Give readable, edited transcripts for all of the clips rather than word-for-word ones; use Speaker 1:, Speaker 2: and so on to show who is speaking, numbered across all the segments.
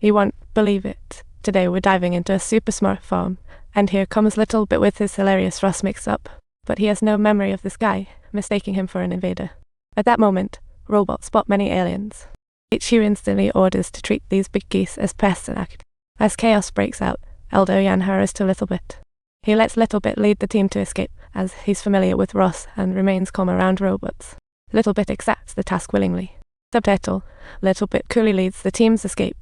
Speaker 1: You won't believe it. Today we're diving into a super smart farm, and here comes Little Bit with his hilarious Ross mix-up. But he has no memory of this guy, mistaking him for an invader. At that moment, robots spot many aliens. HQ instantly orders to treat these big geese as pests and act. As chaos breaks out, Elder Yan hurries to Little Bit. He lets Little Bit lead the team to escape, as he's familiar with Ross and remains calm around robots. Little Bit accepts the task willingly. Subtitle: Little Bit coolly leads the team's escape,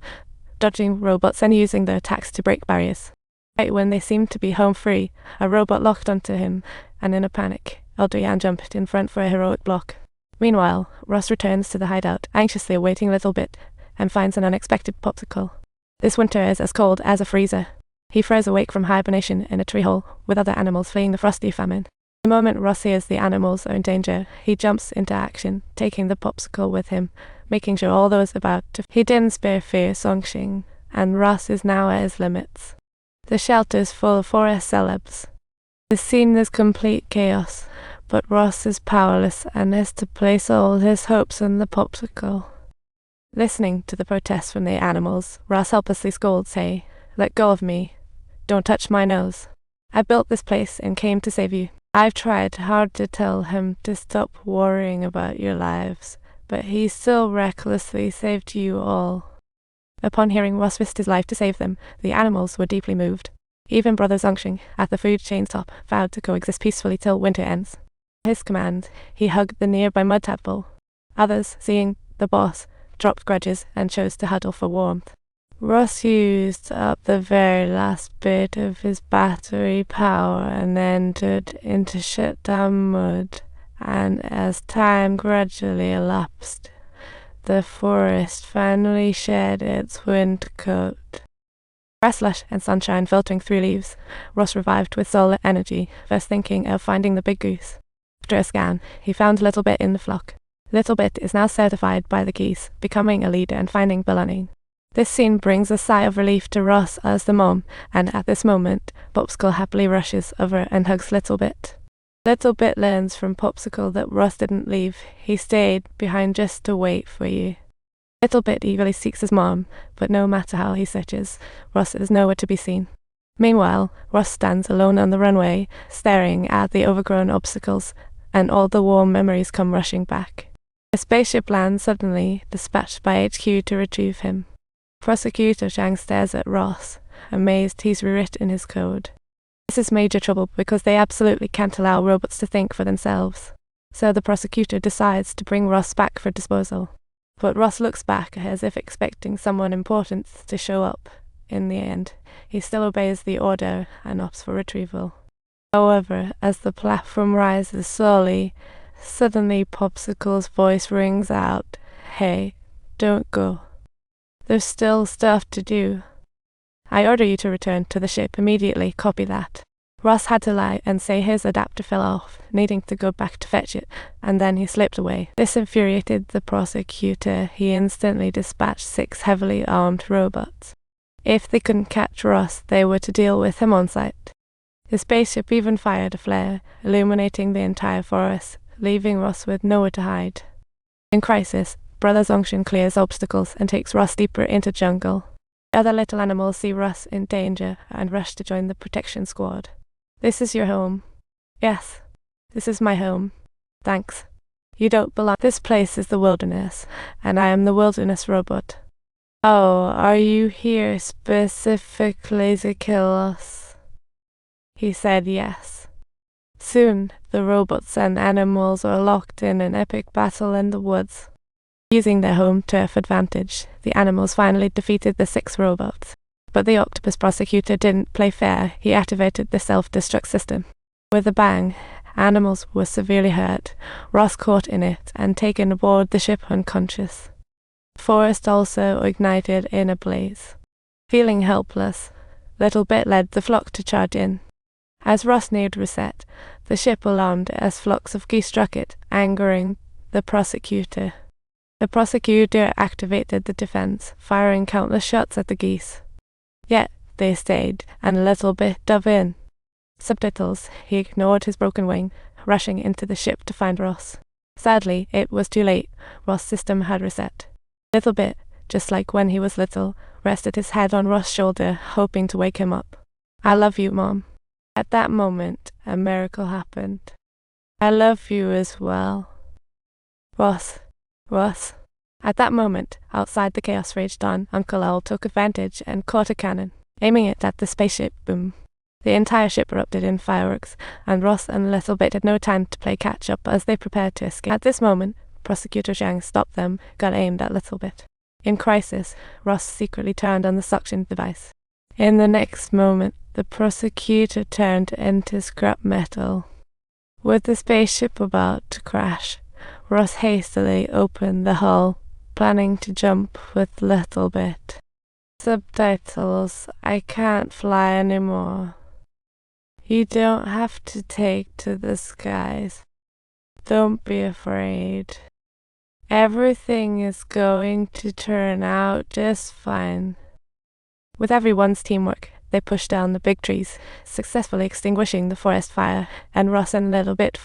Speaker 1: dodging robots and using their attacks to break barriers. Right when they seemed to be home free, a robot locked onto him, and in a panic, Elder Yan jumped in front for a heroic block. Meanwhile, Ross returns to the hideout, anxiously awaiting Little Bit, and finds an unexpected popsicle. This winter is as cold as a freezer. He froze awake from hibernation in a tree hole, with other animals fleeing the frosty famine. The moment Ross hears the animals are in danger, he jumps into action, taking the popsicle with him, making sure all those about to. He didn't spare fear Songxing, and Ross is now at his limits. The shelter's full of forest celebs. The scene is complete chaos, but Ross is powerless and has to place all his hopes on the popsicle. Listening to the protests from the animals, Ross helplessly scolds, "Hey, let go of me. Don't touch my nose. I built this place and came to save you. I've tried hard to tell him to stop worrying about your lives, but he still recklessly saved you all." Upon hearing Ross risked his life to save them, the animals were deeply moved. Even Brother Zongxing, at the food chain's top, vowed to coexist peacefully till winter ends. At his command, he hugged the nearby mud tadpole. Others, seeing the boss, dropped grudges and chose to huddle for warmth. Ross used up the very last bit of his battery power and entered into shutdown mode, and as time gradually elapsed, the forest finally shed its wind coat. Grass lush and sunshine filtering through leaves, Ross revived with solar energy, first thinking of finding the big goose. After a scan, he found Little Bit in the flock. Little Bit is now certified by the geese, becoming a leader and finding belonging. This scene brings a sigh of relief to Ross as the mom, and at this moment, Popsicle happily rushes over and hugs Little Bit. Little Bit learns from Popsicle that Ross didn't leave. He stayed behind just to wait for you. Little Bit eagerly seeks his mom, but no matter how he searches, Ross is nowhere to be seen. Meanwhile, Ross stands alone on the runway, staring at the overgrown obstacles, and all the warm memories come rushing back. A spaceship lands suddenly, dispatched by HQ to retrieve him. Prosecutor Zhang stares at Ross, amazed he's rewritten his code. This is major trouble because they absolutely can't allow robots to think for themselves. So the prosecutor decides to bring Ross back for disposal. But Ross looks back as if expecting someone important to show up. In the end, he still obeys the order and opts for retrieval. However, as the platform rises slowly, suddenly Popsicle's voice rings out, "Hey, don't go. There's still stuff to do. I order you to return to the ship immediately, copy that." Ross had to lie and say his adapter fell off, needing to go back to fetch it, and then he slipped away. This infuriated the prosecutor. He instantly dispatched 6 heavily armed robots. If they couldn't catch Ross, they were to deal with him on sight. The spaceship even fired a flare, illuminating the entire forest, leaving Ross with nowhere to hide. In crisis, Brother Zongxing clears obstacles and takes Ross deeper into jungle. The other little animals see Ross in danger and rush to join the protection squad. "This is your home." "Yes, this is my home. Thanks. You don't belong. This place is the wilderness, and I am the wilderness robot." "Oh, are you here specifically to kill us?" He said yes. Soon, the robots and animals are locked in an epic battle in the woods. Using their home turf advantage, the animals finally defeated the 6 robots. But the octopus prosecutor didn't play fair. He activated the self-destruct system. With a bang, animals were severely hurt, Ross caught in it and taken aboard the ship unconscious. The forest also ignited in a blaze. Feeling helpless, Little Bit led the flock to charge in. As Ross neared reset, the ship alarmed as flocks of geese struck it, angering the prosecutor. The prosecutor activated the defense, firing countless shots at the geese. Yet they stayed, and Little Bit dove in. Subtitles: he ignored his broken wing, rushing into the ship to find Ross. Sadly, it was too late. Ross' system had reset. Little Bit, just like when he was little, rested his head on Ross's shoulder, hoping to wake him up. "I love you, Mom." At that moment, a miracle happened. "I love you as well." Ross. At that moment, outside the chaos raged on. Uncle Owl took advantage and caught a cannon, aiming it at the spaceship. Boom. The entire ship erupted in fireworks, and Ross and Littlebit had no time to play catch-up as they prepared to escape. At this moment, Prosecutor Zhang stopped them, gun aimed at Littlebit. In crisis, Ross secretly turned on the suction device. In the next moment, the prosecutor turned into scrap metal. With the spaceship about to crash, Ross hastily opened the hull, planning to jump with Littlebit. Subtitles: "I can't fly anymore. You don't have to take to the skies. Don't be afraid. Everything is going to turn out just fine." With everyone's teamwork, they pushed down the big trees, successfully extinguishing the forest fire, and Ross and Littlebit